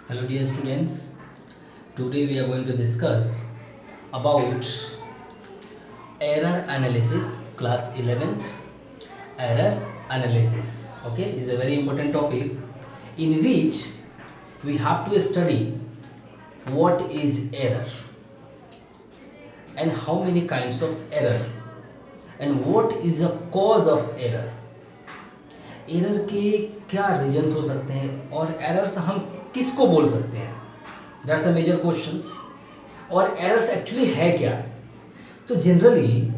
Hello dear students, today we are going to discuss about error analysis, class 11th error analysis. Okay, is a very important topic in which we have to study what is error and how many kinds of error and what is the cause of error. Error के क्या regions हो सकते हैं और errors हम किसको बोल सकते हैं, दैट्स अ मेजर क्वेश्चंस। और एरर्स एक्चुअली है क्या? तो जनरली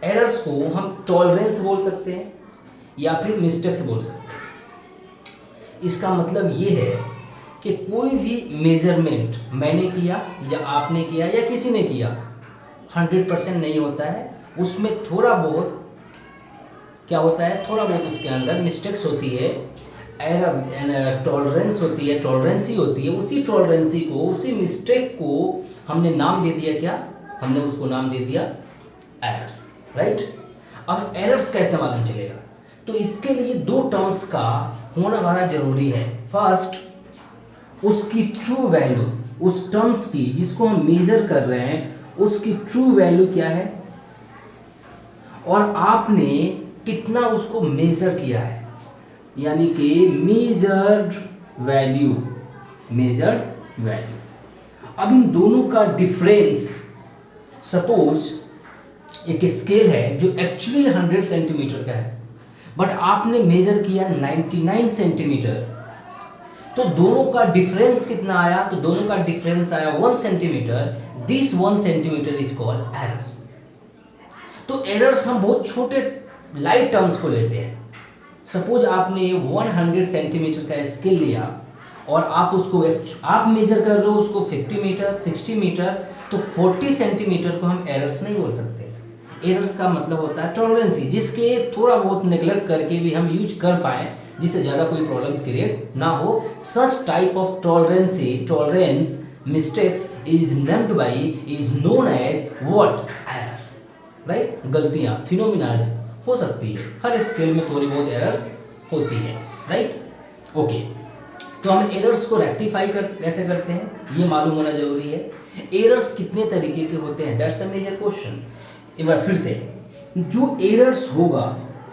एरर्स को हम टॉलरेंस बोल सकते हैं या फिर मिस्टेक्स बोल सकते हैं। इसका मतलब ये है कि कोई भी मेजरमेंट मैंने किया या आपने किया या किसी ने किया 100% नहीं होता है, उसमें थोड़ा बहुत क्या होता है, थोड़ा बहुत उसके अंदर मिस्टेक्स होती है, एरर टॉलरेंस होती है, टॉलरेंसी होती है। उसी टॉलरेंसी को, उसी मिस्टेक को हमने नाम दे दिया, क्या हमने उसको नाम दे दिया एरर, राइट। अब एरर्स कैसे मालूम चलेगा? तो इसके लिए दो टर्म्स का होना बड़ा जरूरी है। फर्स्ट, उसकी ट्रू वैल्यू, उस टर्म्स की जिसको हम मेजर कर रहे हैं उसकी ट्रू वैल्यू क्या है और आपने कितना उसको मेजर किया है, यानी कि मेजर्ड वैल्यू, मेजर्ड वैल्यू। अब इन दोनों का डिफरेंस, सपोज एक स्केल है जो एक्चुअली 100 सेंटीमीटर का है बट आपने मेजर किया 99 सेंटीमीटर, तो दोनों का डिफरेंस कितना आया? तो दोनों का डिफरेंस आया 1 centimetre. This 1 centimetre is called error. तो एरर्स हम बहुत छोटे लाइट टर्म्स को लेते हैं। सपोज आपने 100 सेंटीमीटर का स्केल लिया और आप उसको आप मेजर कर रहे हो उसको 50 मीटर 60 मीटर, तो 40 सेंटीमीटर को हम एरर्स नहीं बोल सकते। एरर्स का मतलब होता है टॉलरेंसी, जिसके थोड़ा बहुत नेग्लेक्ट करके भी हम यूज कर पाए, जिससे ज़्यादा कोई प्रॉब्लम्स क्रिएट ना हो। Such type of tolerancy, tolerance mistakes is named by, is known as what? Error, right. गलतियां, फिनोमिनाज हो सकती है, हर स्केल में थोड़ी बहुत एरर्स होती है, राइट। ओके, तो हम एरर्स को रेक्टिफाई कैसे करते हैं ये मालूम होना जरूरी है। एरर्स कितने तरीके के होते हैं, दैट्स अ मेजर क्वेश्चन। एक बार फिर से, जो एरर्स होगा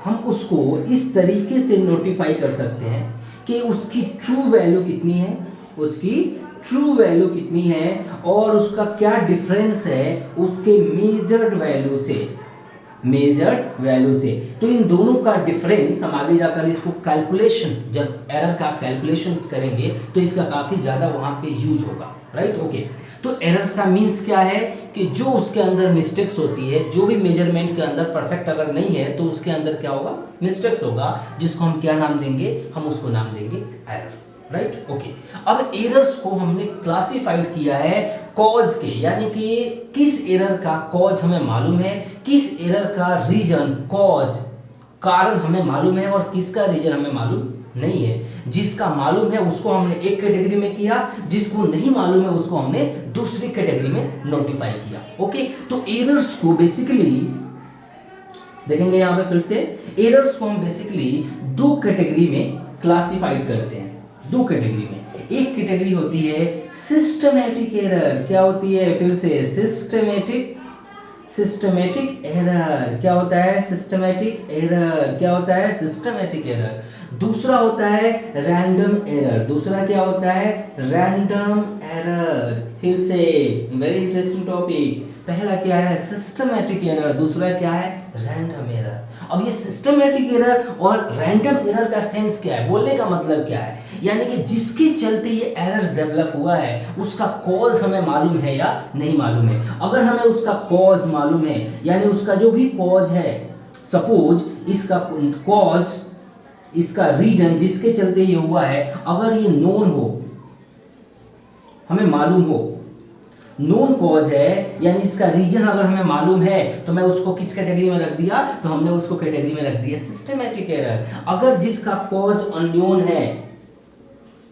हम उसको इस तरीके से नोटिफाई कर सकते हैं कि उसकी ट्रू वैल्यू कितनी है, उसकी ट्रू वैल्यू कितनी है और उसका क्या डिफरेंस है उसके मेजर्ड वैल्यू से, मेजर्ड वैल्यू से। तो इन दोनों का डिफरेंस हम आगे जाकर इसको कैलकुलेशन, जब एरर का कैलकुलेशंस करेंगे तो इसका काफी ज्यादा वहां पे यूज होगा, राइट। ओके, तो एरर्स का मीन्स क्या है कि जो उसके अंदर मिस्टेक्स होती है, जो भी मेजरमेंट के अंदर परफेक्ट अगर नहीं है तो उसके अंदर क्या होगा? मिस्टेक्स होगा, जिसको हम क्या नाम देंगे? हम उसको नाम देंगे एरर, राइट। ओके, अब एरर्स को हमने क्लासिफाइड किया है कॉज के, यानी कि किस एरर का कॉज हमें मालूम है, किस एरर का रीजन, कॉज, कारण हमें मालूम है और किसका रीजन हमें मालूम नहीं है। जिसका मालूम है उसको हमने एक कैटेगरी में किया, जिसको नहीं मालूम है उसको हमने दूसरी कैटेगरी में नोटिफाई किया। ओके, तो एरर्स को बेसिकली देखेंगे यहां पे फिर से, एरर्स को हम बेसिकली दो कैटेगरी में क्लासिफाइड करते हैं, दो कैटेगरी में। एक कैटेगरी होती है सिस्टमैटिक एरर, क्या होती है? फिर से सिस्टमैटिक एरर क्या होता है? सिस्टमैटिक एरर क्या होता है? Systematic error. दूसरा होता है रैंडम एरर, दूसरा क्या होता है? Random error. फिर से वेरी इंटरेस्टिंग टॉपिक, पहला क्या है? सिस्टमैटिक एरर, दूसरा क्या है? Random error. अब ये सिस्टमैटिक एरर और रैंडम एरर का सेंस क्या है, बोलने का मतलब क्या है? यानी कि जिसके चलते ये एरर डेवलप हुआ है उसका कॉज हमें मालूम है या नहीं मालूम है। अगर हमें उसका कॉज मालूम है, यानी उसका जो भी कॉज है, सपोज इसका कॉज, इसका रीजन जिसके चलते ये हुआ है, अगर ये नोन हो, हमें मालूम हो, नोन कॉज है, यानी इसका रीजन अगर हमें मालूम है, तो मैं उसको किस कैटेगरी में रख दिया? तो हमने उसको कैटेगरी में रख दिया सिस्टमैटिक एरर। अगर जिसका कॉज अननोन है,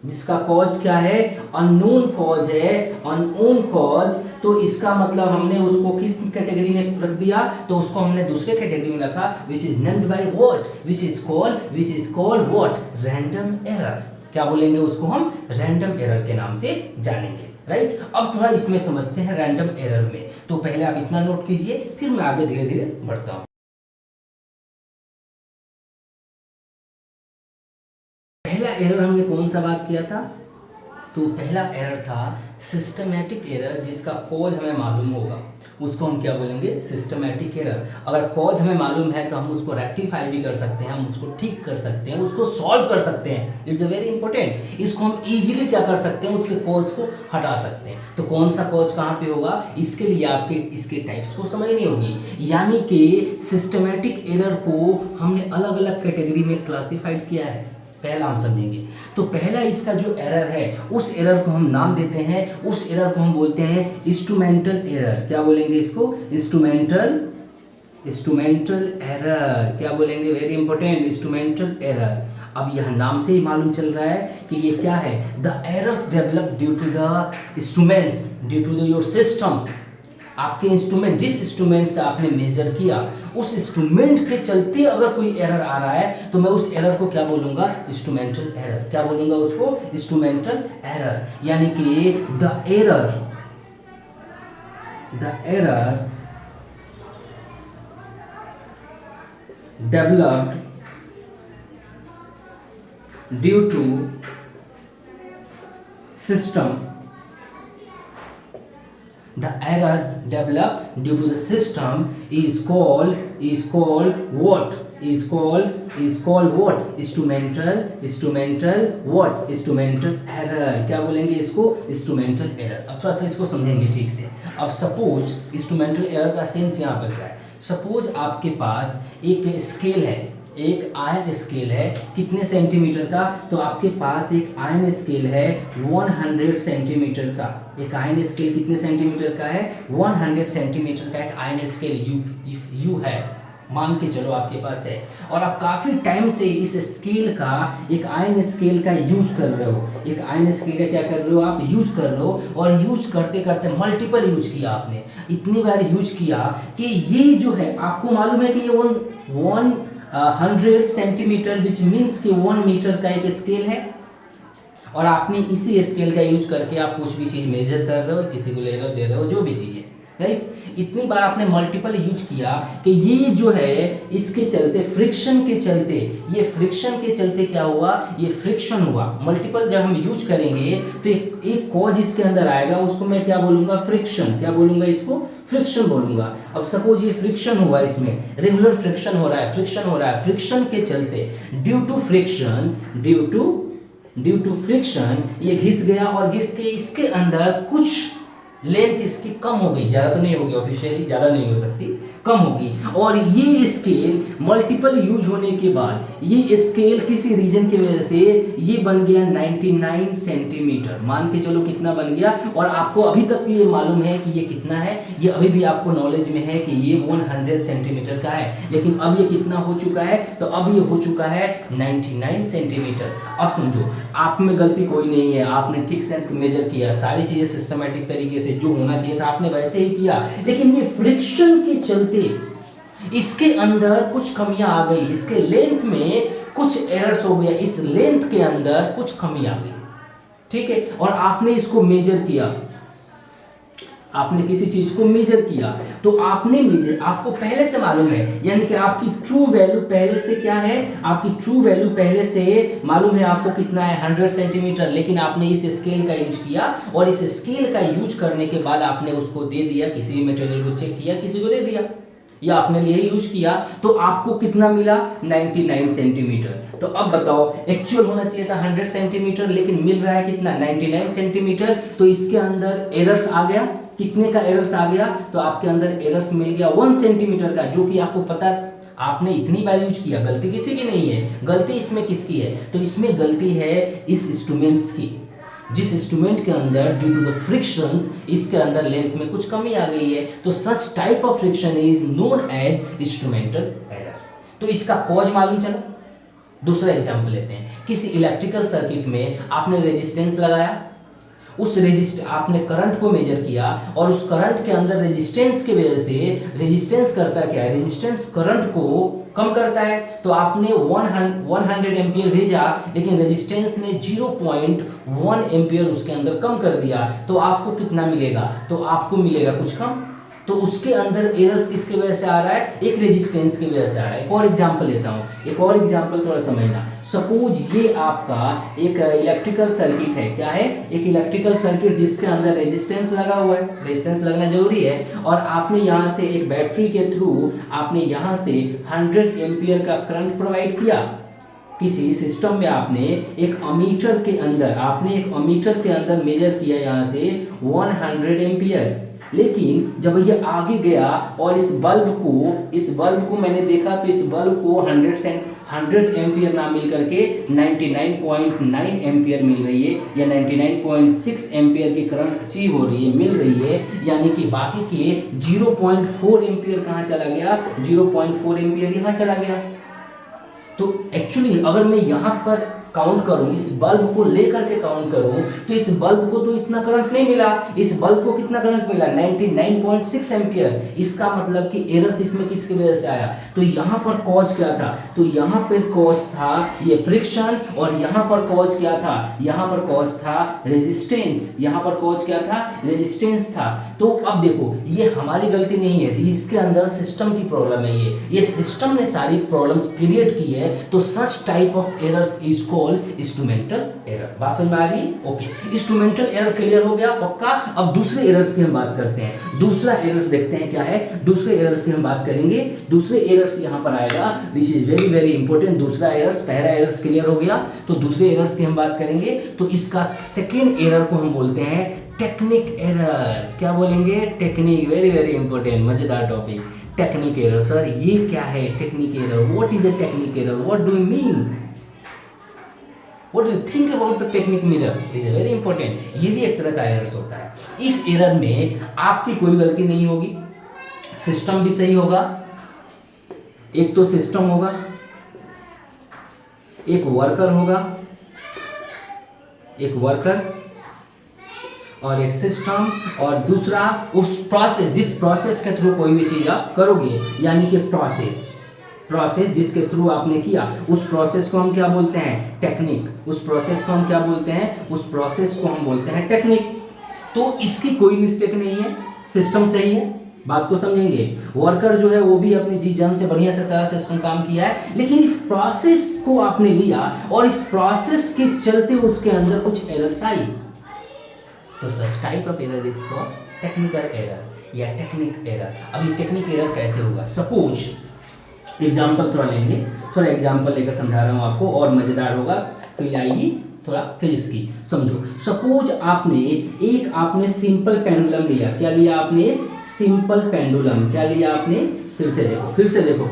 जिसका कॉज क्या है? अननोन कॉज है, अननोन कॉज, तो इसका मतलब हमने उसको किस कैटेगरी में रख दिया? तो उसको हमने दूसरे कैटेगरी में रखा, which is named by what? Which is called what? Random error. क्या बोलेंगे उसको हम रैंडम एरर के नाम से जानेंगे, राइट। अब थोड़ा इसमें समझते हैं रैंडम एरर में। तो पहले आप इतना नोट कीजिए, फिर मैं आगे धीरे धीरे बढ़ता हूं। पहला एरर हमने कौन सा बात किया था? तो पहला एरर था सिस्टमैटिक एरर, जिसका कॉज हमें मालूम होगा उसको हम क्या बोलेंगे? Systematic error. अगर कॉज हमें मालूम है तो हम उसको रेक्टिफाई भी कर सकते हैं, हम उसको ठीक कर सकते हैं, उसको सॉल्व कर सकते हैं। It's a very important. इसको हम इजीली क्या कर सकते हैं? उसके कॉज को हटा सकते हैं। तो कौन सा कॉज कहाँ पे होगा? इसके लिए आपके इसके टाइप्स को समझनी होगी। यानी कि सिस्टमैटिक एरर को हमने अलग अलग कैटेगरी में क्लासिफाइड किया है। पहला हम समझेंगे। तो पहला इसका जो एरर है, उस एरर को हम नाम देते हैं, उस एरर को हम बोलते हैं इंस्ट्रूमेंटल एरर। क्या बोलेंगे इसको? Instrumental error. क्या बोलेंगे? Very important, instrumental error. अब यह नाम से ही मालूम चल रहा है कि ये क्या है? The errors develop due to the instruments, due to the your system. आपके इंस्ट्रूमेंट, जिस इंस्ट्रूमेंट से आपने मेजर किया, उस इंस्ट्रूमेंट के चलते अगर कोई एरर आ रहा है तो मैं उस एरर को क्या बोलूंगा? Instrumental error. क्या बोलूंगा उसको? Instrumental error. यानी कि the error developed due to system, the error developed due to the system is called what? Instrumental error। क्या बोलेंगे इसको? Instrumental error. अब थोड़ा सा इसको समझेंगे ठीक से। अब सपोज इंस्ट्रूमेंटल एरर का सेंस यहाँ पर क्या है? सपोज आपके पास एक स्केल है, एक आयन स्केल है, कितने सेंटीमीटर का? तो आपके पास एक आयन स्केल है 100 सेंटीमीटर का। एक आयन स्केल कितने सेंटीमीटर का है? 100 सेंटीमीटर का एक आयन स्केल यू है, मान के चलो आपके पास है। और आप काफी टाइम से इस स्केल का, एक आयन स्केल का यूज कर रहे हो। एक आयन स्केल का क्या कर रहे हो? आप यूज कर रहे हो, और यूज करते करते मल्टीपल यूज किया आपने, इतनी बार यूज किया कि ये जो है, आपको मालूम है कि ये 100 सेंटीमीटर विच मीन्स कि 1 मीटर का एक स्केल है, और आपने इसी स्केल का यूज करके आप कुछ भी चीज मेजर कर रहे हो, किसी को ले रहे हो, दे रहे हो, जो भी चीज है, राइट। इतनी बार आपने मल्टीपल यूज किया कि ये जो है, इसके चलते, फ्रिक्शन के चलते, ये फ्रिक्शन के चलते क्या हुआ? ये फ्रिक्शन हुआ। मल्टीपल जब हम यूज करेंगे तो एक कॉज इसके अंदर आएगा, उसको मैं क्या बोलूंगा? फ्रिक्शन। क्या बोलूंगा इसको? फ्रिक्शन बोलूंगा। अब सपोज ये फ्रिक्शन हुआ, इसमें रेगुलर फ्रिक्शन हो रहा है, फ्रिक्शन के चलते, ड्यू टू फ्रिक्शन ये घिस गया, और घिस के इसके अंदर कुछ लेंथ इसकी कम हो गई, ज्यादा तो नहीं होगी, ऑफिशियली ज्यादा नहीं हो सकती, कम होगी। और ये स्केल मल्टीपल यूज होने के बाद, ये स्केल किसी रीजन की वजह से ये बन गया 99 सेंटीमीटर। मान के चलो कितना बन गया, और आपको अभी तक भी ये मालूम है कि ये कितना है, ये अभी भी आपको नॉलेज में है कि ये 100 सेंटीमीटर का है। लेकिन अब ये कितना हो चुका है? तो अब ये हो चुका है 99 सेंटीमीटर। अब समझो, आप में गलती कोई नहीं है, आपने ठीक से मेजर किया, सारी चीजें सिस्टमैटिक तरीके से जो होना चाहिए था आपने वैसे ही किया, लेकिन ये फ्रिक्शन के चलते इसके अंदर कुछ कमियां आ गई, इसके लेंथ में कुछ एरर्स हो गया, इस लेंथ के अंदर कुछ कमी आ गई, ठीक है। और आपने इसको मेजर किया, आपने किसी चीज को मेजर किया, तो आपको पहले से मालूम है, यानी कि आपकी ट्रू वैल्यू पहले से क्या है? आपकी ट्रू वैल्यू पहले से मालूम है आपको कितना है? 100 सेंटीमीटर। लेकिन आपने इस स्केल का यूज किया, और इस स्केल का यूज करने के बाद आपने उसको दे दिया, किसी भी मटेरियल को चेक किया, किसी को दे दिया, या आपने लिए यूज किया, तो आपको कितना मिला? 99 सेंटीमीटर। तो अब बताओ, एक्चुअल होना चाहिए था 100 सेंटीमीटर, लेकिन मिल रहा है कितना? 99 सेंटीमीटर। तो इसके अंदर एरर्स आ गया, कितने का एरर्स आ गया? तो आपके अंदर एरर्स मिल गया 1 सेंटीमीटर का, जो कि आपको पता, आपने इतनी बार यूज किया, गलती किसी की नहीं है। गलती इसमें किसकी है? तो इसमें गलती है इस इंस्ट्रूमेंट्स की, जिस इंस्ट्रूमेंट के अंदर ड्यू टू द फ्रिक्शंस इसके अंदर लेंथ में कुछ कमी आ गई है, तो such type of friction is known as instrumental error. तो इसका कॉज मालूम चला। दूसरा एग्जांपल लेते हैं, किसी इलेक्ट्रिकल सर्किट में आपने रेजिस्टेंस लगाया, उस आपने करंट को मेजर किया, और उस करंट के अंदर रेजिस्टेंस की वजह से, रेजिस्टेंस करता क्या है? रेजिस्टेंस करंट को कम करता है। तो आपने 100 एम्पियर भेजा लेकिन रेजिस्टेंस ने 0.1 एम्पियर उसके अंदर कम कर दिया, तो आपको कितना मिलेगा? तो आपको मिलेगा कुछ कम। तो उसके अंदर एरर्स किसके वजह से आ रहा है? एक रेजिस्टेंस की वजह से आ रहा है। एक और एग्जांपल लेता हूँ, एक और एग्जांपल थोड़ा समझना। सपोज ये आपका एक इलेक्ट्रिकल सर्किट है। क्या है? एक इलेक्ट्रिकल सर्किट जिसके अंदर रेजिस्टेंस लगा हुआ है। रेजिस्टेंस लगना जरूरी है। और आपने यहाँ से एक बैटरी के थ्रू आपने यहाँ से 100 एम्पियर का करंट प्रोवाइड किया। किसी सिस्टम में आपने एक अमीटर के अंदर मेजर किया यहाँ से 100 एम्पियर। लेकिन जब ये आगे गया और इस बल्ब को मैंने देखा, तो इस बल्ब को 100 एम्पियर ना मिल करके 99.9 एम्पियर मिल रही है, या 99.6 एम्पियर की करंट अचीव हो रही है, मिल रही है। यानी कि बाकी के 0.4 एम्पियर कहाँ चला गया? 0.4 एम्पियर यहाँ चला गया। तो एक्चुअली अगर मैं यहाँ पर काउंट करूं, इस बल्ब को लेकर के काउंट करूं, तो इस बल्ब को तो इतना करंट नहीं मिला। इस बल्ब को कितना करंट मिला? 99.6 एम्पियर। इसका मतलब कि एरर्स इसमें किसकी वजह से आया? तो यहाँ पर कॉज क्या था? तो यहाँ पर कॉज था ये फ्रिक्शन, और यहाँ पर कॉज क्या था? यहाँ पर कॉज था रेजिस्टेंस। यहाँ पर कॉज क्या था? रेजिस्टेंस था। तो अब देखो, ये हमारी गलती नहीं है, इसके अंदर सिस्टम की प्रॉब्लम है। ये सिस्टम ने सारी प्रॉब्लम्स क्रिएट की है। तो such type of errors is called instrumental error. बात समझ में आ गई? ओके, इंस्ट्रूमेंटल एरर क्लियर हो गया पक्का। अब दूसरे एरर्स की हम बात करते हैं। दूसरा एरर्स देखते हैं क्या है। दूसरे एरर्स की हम बात करेंगे। दूसरे एरर्स यहां पर आएगा, which is very very important. दूसरा एरर्स, पहला एरर्स क्लियर हो गया, तो दूसरे एरर्स की हम बात करेंगे। तो इसका सेकेंड एरर को हम बोलते हैं टेक्निक एरर। क्या बोलेंगे? टेक्निक। वेरी वेरी इंपॉर्टेंट, मजेदार टॉपिक, टेक्निक एरर। सर ये क्या है technique error? What is a technique error? What do you mean? What do you think about the technique mirror? Is very important. ये भी एक तरह का एरर्स होता है। इस एरर में आपकी कोई गलती नहीं होगी, सिस्टम भी सही होगा। एक तो सिस्टम होगा, एक वर्कर होगा, एक वर्कर और एक सिस्टम, और दूसरा उस प्रोसेस, जिस प्रोसेस के थ्रू कोई भी चीज आप करोगे, यानी कि प्रोसेस जिसके थ्रू आपने किया, उस प्रोसेस को हम क्या बोलते हैं? टेक्निक। उस प्रोसेस को हम क्या बोलते हैं? उस प्रोसेस को हम बोलते हैं टेक्निक। तो इसकी कोई मिस्टेक नहीं है, सिस्टम सही है। बात को समझेंगे। वर्कर जो है वो भी अपने जी जान से बढ़िया से सारा सिस्टम काम किया है, लेकिन इस प्रोसेस को आपने लिया और इस प्रोसेस के चलते उसके अंदर कुछ एरर्स आई। तो such type of error is called technical error या टेक्निक एरर। अभी टेक्निक एरर कैसे होगा? सपोज एग्जाम्पल थोड़ा लेंगे, थोड़ा एग्जाम्पल लेकर समझा रहा हूँ आपको, और मजेदार होगा, फील आएगी थोड़ा फिजिक्स की। समझो, सपोज आपने सिंपल पेंडुलम लिया। क्या लिया आपने? Simple pendulum. क्या लिया आपने? फिर से देखो,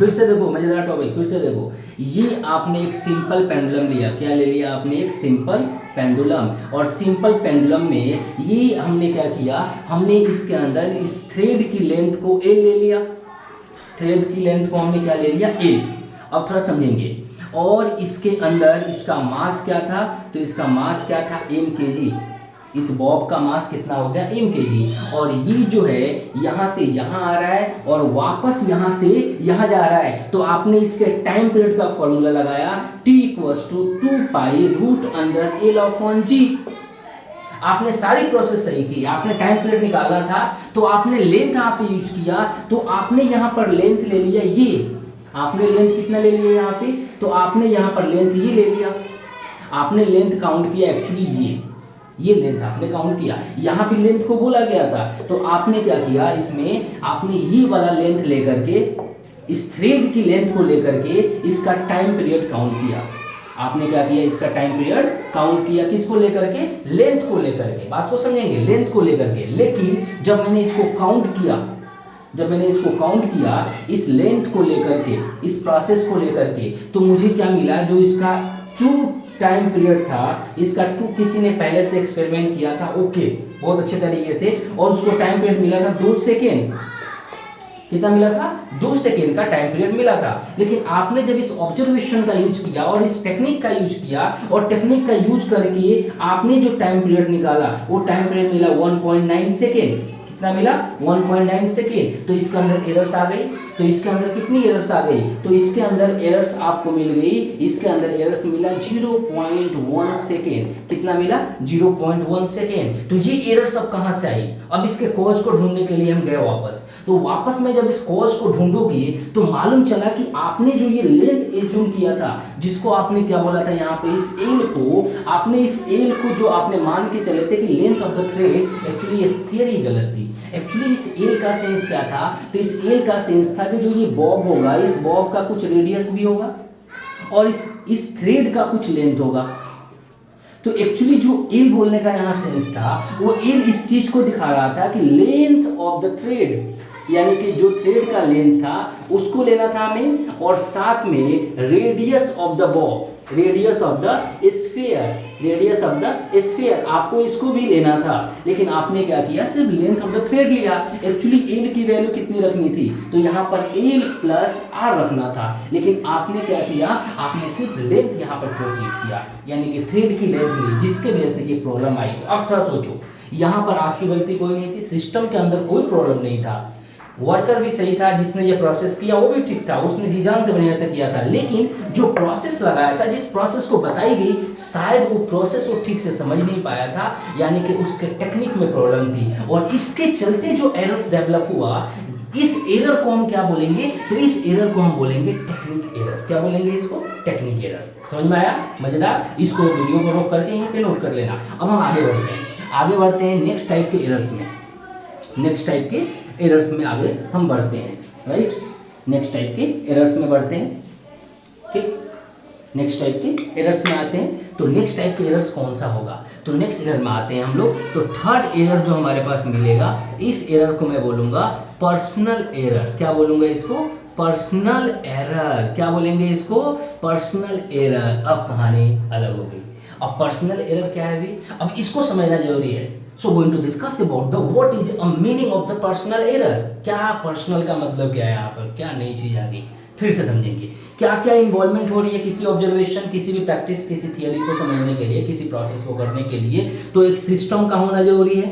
मजेदार टॉपिक, फिर से देखो। ये आपने एक सिंपल पेंडुलम लिया। क्या ले लिया आपने? एक सिंपल पेंडुलम। और सिंपल पेंडुलम में ये हमने क्या किया? हमने इसके अंदर इस थ्रेड की लेंथ को ए ले लिया। थ्रेड की लेंथ को हमने क्या ले लिया? ए। अब थोड़ा समझेंगे। और इसके अंदर इसका मास क्या था? तो इसका मास क्या था? mkg। इस बॉब का मास कितना हो गया? mkg। और ये जो है यहाँ से यहाँ आ रहा है और वापस यहाँ से यहाँ जा रहा है। तो आपने इसके टाइम पीरियड का फॉर्मूला लगाया, t = 2π√L/g। आपने सारी प्रोसेस सही की, आपने टाइम पीरियड निकाला था, तो आपने लेंथ यहाँ पे यूज किया, तो आपने यहाँ पर लेंथ ले लिया ये। आपने लेंथ कितना ले लिया यहाँ पे? तो आपने यहाँ पर लेंथ ये ले लिया। आपने लेंथ काउंट किया, एक्चुअली ये लेंथ आपने काउंट किया। यहाँ पे लेंथ को बोला गया था, तो आपने क्या किया? इसमें आपने ये वाला लेंथ लेकर के, इस थ्रेड की लेंथ को लेकर के इसका टाइम पीरियड काउंट किया। आपने क्या किया? इसका टाइम पीरियड काउंट किया। किसको लेकर के? लेंथ को लेकर के। बात को समझेंगे, लेंथ को लेकर के। लेकिन जब मैंने इसको काउंट किया, इस लेंथ को लेकर के, इस प्रोसेस को लेकर के, तो मुझे क्या मिला? जो इसका ट्रू टाइम पीरियड था, इसका ट्रू, किसी ने पहले से एक्सपेरिमेंट किया था, ओके, बहुत अच्छे तरीके से, और उसको टाइम पीरियड मिला था 2 सेकेंड। कितना मिला था? 2 सेकेंड का टाइम पीरियड मिला था। लेकिन आपने जब इस ऑब्जर्वेशन का यूज किया और इस टेक्निक का यूज किया, और टेक्निक का यूज करके आपने जो टाइम पीरियड निकाला, वो टाइम पीरियड मिला 1.9 सेकेंड। कितना मिला? 1.9 सेकेंड। तो इसके अंदर एरर्स आ गई। तो इसके अंदर कितनी एरर्स आ गई, तो इसके अंदर एरर्स आपको मिल गई, इसके अंदर एरर्स मिला 0.1 सेकेंड, कितना मिला 0.1 सेकेंड। तो ये एरर्स अब कहां से आई, अब इसके कॉज को ढूंढने के लिए हम गए वापस, तो वापस में जब इस कॉज को ढूंढोगे तो मालूम चला कि आपने जो ये लेंथ एज्यूम किया था, जिसको आपने क्या बोला था यहाँ पे, इस एल को आपने, इस एल को जो आपने मान के चले थे कि length of the thread, actually ये थियरी गलत थी। एक्चुअली इस एल का सेंस क्या था, तो इस एल का सेंस था कि जो ये बॉब होगा, इस बॉब का कुछ रेडियस भी होगा और इस थ्रेड का कुछ लेंथ होगा। तो एक्चुअली जो एल बोलने का यहाँ सेंस था, वो एल इस चीज को दिखा रहा था कि लेंथ ऑफ द थ्रेड, यानी कि जो थ्रेड का लेंथ था उसको लेना था हमें, और साथ में radius of the Bob, radius of the sphere, radius of the sphere आपको इसको भी लेना था, लेकिन आपने क्या किया, सिर्फ लेंथ ऑफ द थ्रेड लिया। एक्चुअली एल की वैल्यू कितनी रखनी थी, तो यहाँ पर एल प्लस आर रखना था, लेकिन आपने क्या किया, आपने सिर्फ लेंथ यहाँ पर प्रोसीड किया, यानी कि थ्रेड की लेंथ ली, जिसके वजह से ये प्रॉब्लम आई। तो अब थोड़ा सोचो, यहाँ पर आपकी गलती कोई नहीं थी, सिस्टम के अंदर कोई प्रॉब्लम नहीं था, वर्कर भी सही था, जिसने ये प्रोसेस किया वो भी ठीक था, उसने जी जान से बढ़िया से किया था, लेकिन जो प्रोसेस लगाया था, जिस प्रोसेस को बताई गई, शायद वो प्रोसेस वो ठीक से समझ नहीं पाया था, यानी कि उसके टेक्निक में प्रॉब्लम थी, और इसके चलते जो एरर्स डेवलप हुआ, इस एरर को हम क्या बोलेंगे, तो इस एरर को हम बोलेंगे टेक्निक एरर। क्या बोलेंगे इसको, टेक्निक एरर। समझ में आया, मजेदार। इसको वीडियो को रोक करके यहीं पे नोट कर लेना। अब हम आगे बढ़ते हैं नेक्स्ट टाइप के एरर्स में, नेक्स्ट टाइप के एरर्स में आगे हम बढ़ते हैं, राइट, नेक्स्ट टाइप के एरर्स में बढ़ते हैं, ठीक, नेक्स्ट टाइप के एरर्स में आते हैं। तो नेक्स्ट टाइप के एरर्स कौन सा होगा, तो नेक्स्ट एरर में आते हैं हम लोग। तो थर्ड एरर जो हमारे पास मिलेगा, इस एरर को मैं बोलूंगा पर्सनल एरर। क्या बोलूंगा इसको, पर्सनल एरर। क्या बोलेंगे इसको, पर्सनल एरर। अब कहानी अलग हो गई। अब पर्सनल एरर क्या है भी, अब इसको समझना जरूरी है। So going to discuss about the what is a meaning of the personal error। क्या पर्सनल का मतलब क्या है, यहाँ पर क्या नई चीज आ गई, फिर से समझेंगे क्या क्या इन्वॉल्वमेंट हो रही है किसी ऑब्जर्वेशन, किसी भी प्रैक्टिस, किसी थियरी को समझने के लिए, किसी प्रोसेस को करने के लिए। तो एक सिस्टम का होना जरूरी है,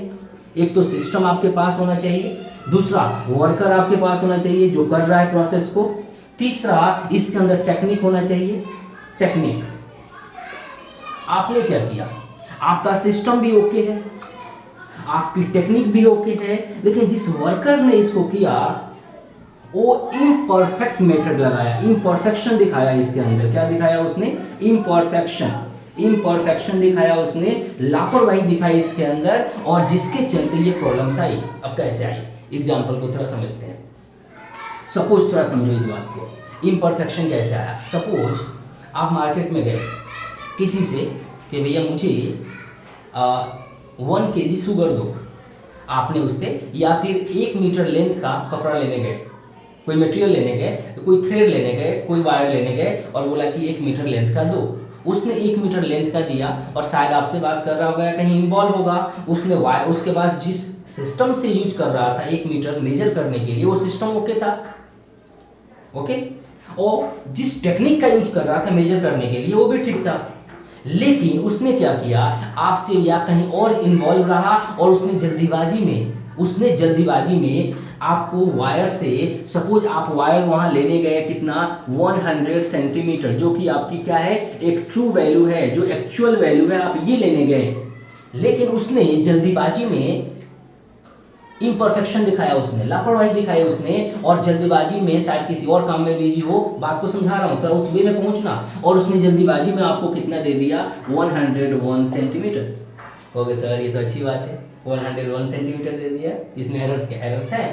एक तो सिस्टम आपके पास होना चाहिए, दूसरा वर्कर आपके पास होना चाहिए जो कर रहा है प्रोसेस को, तीसरा इसके अंदर टेक्निक होना चाहिए। टेक्निक, आपने क्या किया, आपका सिस्टम भी ओके है, आपकी टेक्निक भी ओके है, लेकिन जिस वर्कर ने इसको किया वो इम्परफेक्ट मेथड लगाया, इम्परफेक्शन दिखाया इसके अंदर। क्या दिखाया उसने, इम्परफेक्शन, इम्परफेक्शन दिखाया उसने, लापरवाही दिखाई इसके अंदर, और जिसके चलते ये प्रॉब्लम्स आई। अब कैसे आई, एग्जांपल को थोड़ा समझते हैं। सपोज, थोड़ा समझो इस बात को, इम्परफेक्शन कैसे आया। सपोज आप मार्केट में गए किसी से कि भैया मुझे 1 kg शुगर दो, आपने उससे, या फिर 1 मीटर लेंथ का कपड़ा लेने गए, कोई मटेरियल लेने गए, कोई थ्रेड लेने गए, कोई वायर लेने गए, और बोला कि 1 मीटर लेंथ का दो। उसने 1 मीटर लेंथ का दिया, और शायद आपसे बात कर रहा होगा, कहीं इन्वॉल्व होगा, उसने वायर, उसके बाद जिस सिस्टम से यूज कर रहा था 1 मीटर मेजर करने के लिए, वो सिस्टम ओके था, ओके, और जिस टेक्निक का यूज कर रहा था मेजर करने के लिए वो भी ठीक था, लेकिन उसने क्या किया, आपसे या कहीं और इन्वॉल्व रहा, और उसने जल्दीबाजी में आपको वायर से, सपोज आप वायर वहां लेने गए कितना, 100 सेंटीमीटर, जो कि आपकी क्या है, एक ट्रू वैल्यू है, जो एक्चुअल वैल्यू है, आप ये लेने गए, लेकिन उसने जल्दीबाजी में इम्परफेक्शन दिखाया, उसने लापरवाही दिखाई उसने, और जल्दीबाजी में शायद किसी और काम में बिजी हो, बात को समझा रहा हूँ थोड़ा उस वे में पहुंचना, और उसने जल्दीबाजी में आपको कितना दे दिया, 101 सेंटीमीटर। ओके सर, ये तो अच्छी बात है, 101 सेंटीमीटर दे दिया, इसमें एरर्स क्या, एरर्स है,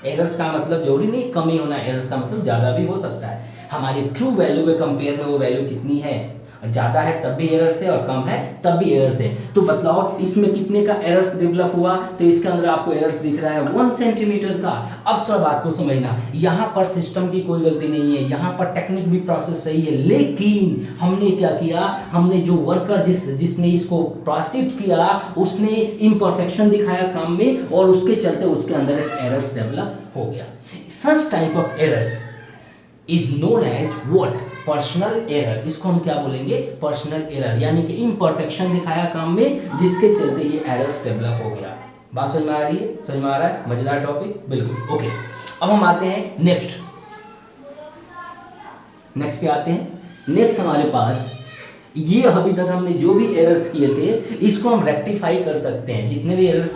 एरर्स का मतलब जरूरी नहीं कम ही होना, एरर्स का मतलब ज़्यादा भी हो सकता है। हमारी ट्रू वैल्यू के कंपेयर में वो वैल्यू कितनी है, ज़्यादा है तब भी एरर्स है, और कम है तब भी एरर्स है। तो बतलाओ इसमें कितने का एरर्स डेवलप हुआ, तो इसके अंदर आपको एरर्स दिख रहा है 1 सेंटीमीटर का। अब थोड़ा बात को समझना, यहाँ पर सिस्टम की कोई गलती नहीं है, यहाँ पर टेक्निक भी प्रोसेस सही है, लेकिन हमने क्या किया, हमने जो वर्कर जिसने इसको प्रोसीड किया, उसने इम्परफेक्शन दिखाया काम में, और उसके चलते उसके अंदर एक एरर्स डेवलप हो गया। Such type of errors is known as what, personal error. इसको हम क्या बोलेंगे, पर्सनल एरर, यानी कि इम्परफेक्शन दिखाया काम में, जिसके चलते ये एरर्स डेवलप हो गया। बात समझ में आ रही है, समझ में आ रहा है, मजेदार टॉपिक, बिल्कुल ओके। अब हम आते हैं नेक्स्ट पे आते हैं। नेक्स्ट हमारे पास ये अभी तक हमने जो भी एरर्स किए थे इसको हम रेक्टिफाई कर सकते हैं। जितने भी एरर्स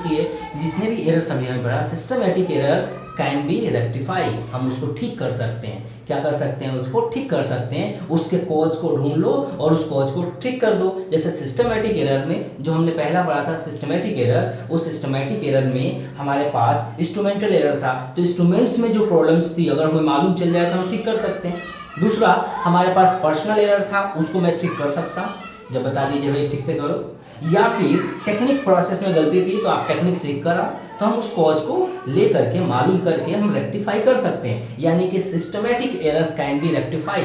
हमने यहाँ पढ़ा, systematic error can be rectify, हम उसको ठीक कर सकते हैं। क्या कर सकते हैं? उसको ठीक कर सकते हैं। उसके कॉज को ढूंढ लो और उस कॉज को ठीक कर दो। जैसे सिस्टमैटिक एरर में जो हमने पहला पढ़ा था सिस्टमैटिक एरर, उस सिस्टमैटिक एरर में हमारे पास इंस्ट्रूमेंटल एरर था। तो इंस्ट्रूमेंट्स में जो प्रॉब्लम्स थी अगर हमें मालूम चल जाए तो हम ठीक कर सकते हैं। दूसरा हमारे पास पर्सनल एरर था, उसको मैं ठीक कर सकता, जब बता दीजिए भाई ठीक से करो। या फिर टेक्निक प्रोसेस में गलती थी तो आप टेक्निक सीख कर आओ, तो हम उस कॉज को ले करके मालूम करके हम रेक्टिफाई कर सकते हैं। यानी कि systematic error can be rectify,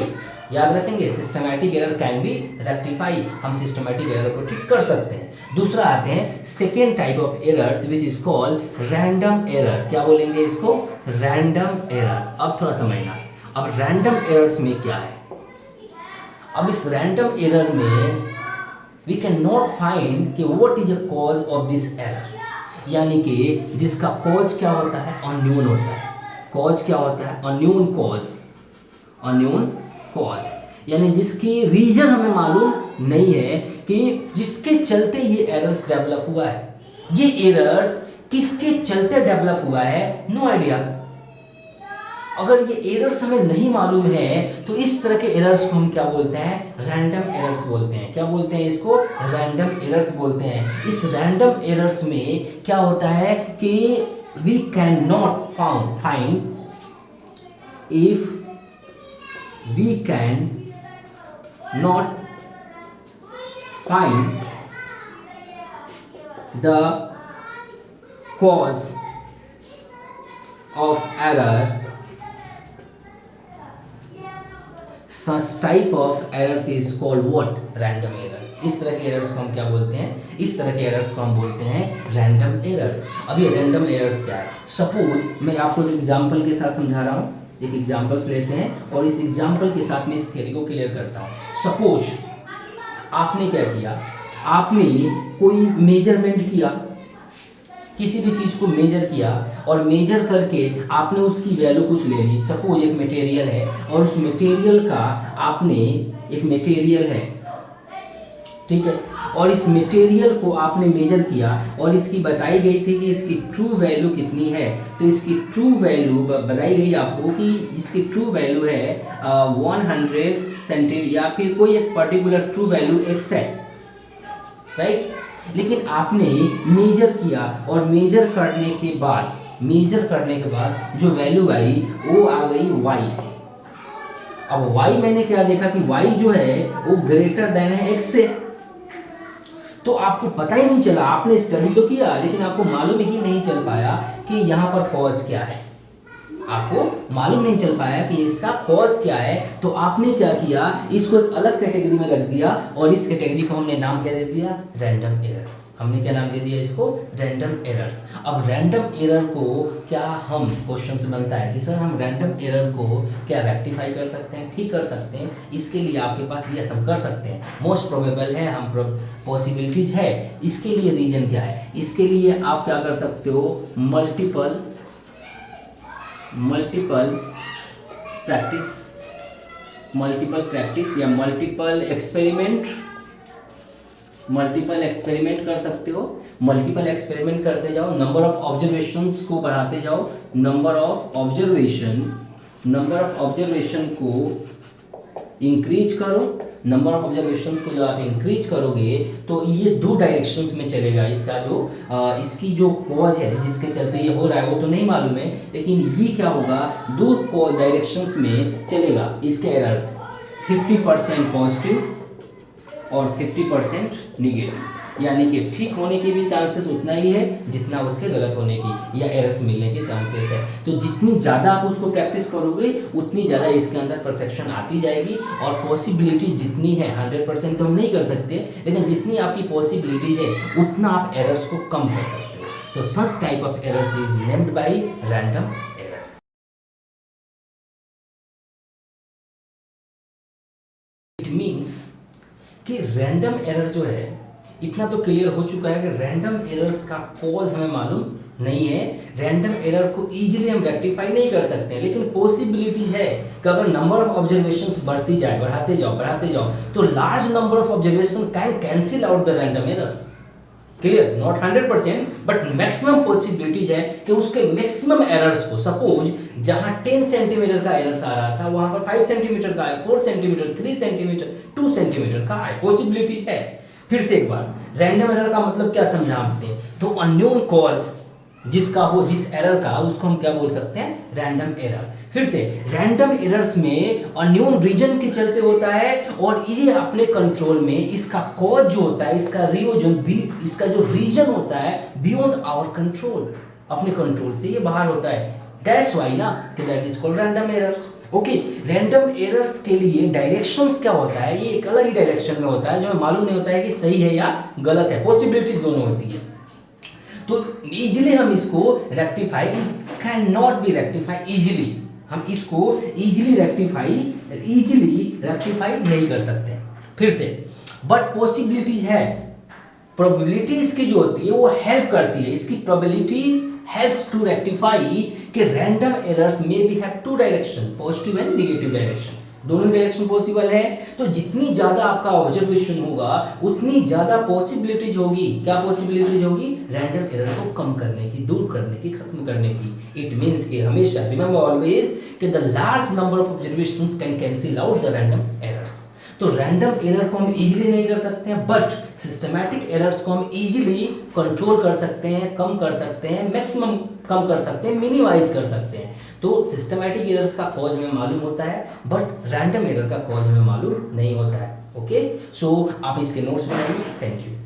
याद रखेंगे, systematic error can be rectify, हम सिस्टमैटिक एरर को ठीक कर सकते हैं। दूसरा आते हैं second type of errors which is called random error. क्या बोलेंगे इसको? Random error. अब थोड़ा समझना, अब रैंडम एरर्स में क्या है? अब इस रैंडम एरर में वी कैन नॉट फाइंड कि what is a cause of this error, यानी कि जिसका कॉज क्या होता है? अननोन होता है। कॉज क्या होता है? अननोन कॉज, यानी जिसकी रीजन हमें मालूम नहीं है कि जिसके चलते ये एरर्स डेवलप हुआ है। ये एरर्स किसके चलते डेवलप हुआ है? No idea. अगर ये एरर्स हमें नहीं मालूम है तो इस तरह के एरर्स को हम क्या बोलते हैं? रैंडम एरर्स बोलते हैं। क्या बोलते हैं इसको? रैंडम एरर्स बोलते हैं। इस रैंडम एरर्स में क्या होता है कि we can not find if we can not find the cause of error, such type of errors is called what? Random error। इस तरह के एरर्स को हम क्या बोलते हैं? इस तरह के एरर्स को हम बोलते हैं रैंडम एरर्स। अब ये रैंडम एरर्स क्या है? सपोज मैं आपको एक एग्जांपल के साथ समझा रहा हूँ, एक एग्जांपल्स लेते हैं और इस एग्जांपल के साथ में इस थ्योरी को क्लियर करता हूँ। सपोज आपने क्या किया? आपने कोई मेजरमेंट किया, किसी भी चीज को मेजर किया और मेजर करके आपने उसकी वैल्यू कुछ ले ली। सपोज एक मटेरियल है और उस मटेरियल का आपने, एक मटेरियल है, ठीक है, और इस मटेरियल को आपने मेजर किया और इसकी बताई गई थी कि इसकी ट्रू वैल्यू कितनी है। तो इसकी ट्रू वैल्यू बताई गई आपको कि इसकी ट्रू वैल्यू है 100 सेंटीमीटर या फिर कोई एक पर्टिकुलर ट्रू वैल्यू x है, राइट। लेकिन आपने मेजर किया और मेजर करने के बाद जो वैल्यू आई वो आ गई y। अब y मैंने क्या देखा कि y जो है वो ग्रेटर देन है x से। तो आपको पता ही नहीं चला, आपने स्टडी तो किया लेकिन आपको मालूम ही नहीं चल पाया कि यहाँ पर कॉज क्या है। आपको मालूम नहीं चल पाया कि इसका कॉज क्या है। तो आपने क्या किया? इसको एक अलग कैटेगरी में रख दिया और इस कैटेगरी को हमने नाम क्या दे दिया? Random errors. हमने क्या नाम दे दिया इसको? Random errors. अब रैंडम एरर को क्या हम क्वेश्चन से बनता है कि सर हम रैंडम एरर को क्या रेक्टिफाई कर सकते हैं, ठीक कर सकते हैं? इसके लिए आपके पास ये सब कर सकते हैं, मोस्ट प्रोबेबल है, हम पॉसिबिलिटीज है। इसके लिए रीजन क्या है? इसके लिए आप क्या कर सकते हो? मल्टीपल प्रैक्टिस या मल्टीपल एक्सपेरिमेंट कर सकते हो। मल्टीपल एक्सपेरिमेंट करते जाओ, नंबर ऑफ ऑब्जर्वेशंस को बढ़ाते जाओ, नंबर ऑफ ऑब्जर्वेशन को इंक्रीज करो। नंबर ऑफ ऑब्जर्वेशंस को जब आप इंक्रीज करोगे तो ये दो डायरेक्शंस में चलेगा। इसका जो इसकी जो कॉज है जिसके चलते ये हो रहा है वो तो नहीं मालूम है, लेकिन ये क्या होगा? दो डायरेक्शंस में चलेगा इसके एरर्स, 50% पॉजिटिव और 50% निगेटिव। यानी कि ठीक होने के भी चांसेस उतना ही है जितना उसके गलत होने की या एरर्स मिलने के चांसेस है। तो जितनी ज़्यादा आप उसको प्रैक्टिस करोगे उतनी ज़्यादा इसके अंदर परफेक्शन आती जाएगी। और पॉसिबिलिटी जितनी है, 100% तो हम नहीं कर सकते, लेकिन जितनी आपकी पॉसिबिलिटी है उतना आप एरर्स को कम कर सकते हो। तो such type of errors is named by random error. It means कि रैंडम एरर जो है, इतना तो क्लियर हो चुका है कि रैंडम एरर्स का कॉज हमें मालूम नहीं है। रैंडम एरर को इजीली हम रेक्टिफाई नहीं कर सकते हैं, लेकिन पॉसिबिलिटीज है कि अगर नंबर ऑफ ऑब्जर्वेशंस बढ़ती जाए, बढ़ाते जाओ तो large number of observation can cancel out the random errors. Clear? Not 100% but maximum possibilities है कि उसके मैक्सिमम एरर्स को, सपोज जहां 10 सेंटीमीटर का एरर्स आ रहा था वहां पर 5 सेंटीमीटर का है, 4 सेंटीमीटर, 3 सेंटीमीटर, 2 सेंटीमीटर का है, पॉसिबिलिटीज है। फिर से एक बार, रैंडम एरर का मतलब क्या समझाते हैं? तो अननोन कॉज जिसका हो, जिस एरर का, उसको हम क्या बोल सकते हैं? Random error. फिर से, रैंडम एरर्स में अननोन रीजन के चलते होता है और ये अपने कंट्रोल में, इसका कॉज जो होता है, इसका इसका जो रीजन होता है बियॉन्ड आवर कंट्रोल, अपने कंट्रोल से ये बाहर होता है। दैट्स व्हाई ना कि that is called random errors. Okay, random errors के लिए डायरेक्शंस क्या होता है? ये एक अलग ही डायरेक्शन में होता है जो हमें मालूम नहीं होता है कि सही है या गलत है, पॉसिबिलिटीज दोनों होती है। तो इजीली हम इसको rectify can not be rectify easily, हम इसको इजीली रेक्टिफाई नहीं कर सकते। फिर से, बट पॉसिबिलिटीज है, प्रोबेबिलिटीज की जो होती है वो हेल्प करती है, इसकी प्रोबेबिलिटी helps to rectify कि random errors may be have two direction, positive and negative direction, दोनों डायरेक्शन पॉसिबल है। तो जितनी ज्यादा आपका ऑब्जर्वेशन होगा उतनी ज्यादा पॉसिबिलिटीज होगी। क्या पॉसिबिलिटीज होगी? रैंडम एरर को कम करने की, दूर करने की, खत्म करने की। इट मींस कि हमेशा रिमेंबर ऑलवेज कि the large number of observations can cancel out the random errors. तो रैंडम एरर को हम इजीली नहीं कर सकते हैं, बट सिस्टमैटिक एरर्स को हम इजीली कंट्रोल कर सकते हैं, कम कर सकते हैं, मैक्सिमम कम कर सकते हैं, मिनिमाइज कर सकते हैं। तो सिस्टमैटिक एरर्स का कॉज हमें मालूम होता है, बट रैंडम एरर का कॉज हमें मालूम नहीं होता है। ओके, सो आप इसके नोट्स बनाइए। Thank you.